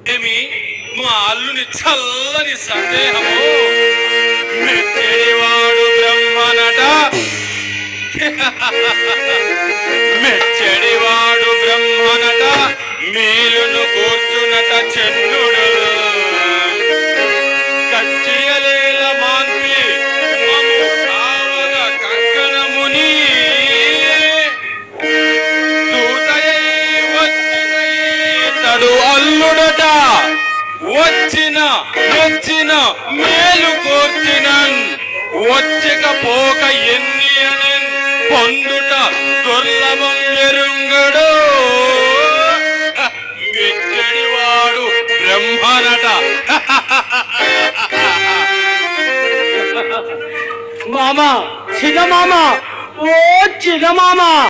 ఏమి మా అల్లుని చల్లని సందేహము మెచ్చడివాడు బ్రహ్మనట మెచ్చడివాడు బ్రహ్మనట మేలును కూర్చునట చెన్నుడు కచ్చియలేల మాన్పి మము కావగ కంకణముని దూతయై వచ్చిన ఇతడు అల్లుడట వచ్చిన మెచ్చిన మేలు కోర్చినన్ వచ్చకపోక ఎన్ని అనన్ పొందుట దుర్లభం ఎరుంగడు మెచ్చడివాడు బ్రహ్మనట. మామ చిన్న మామ ఓ చిన్న మామ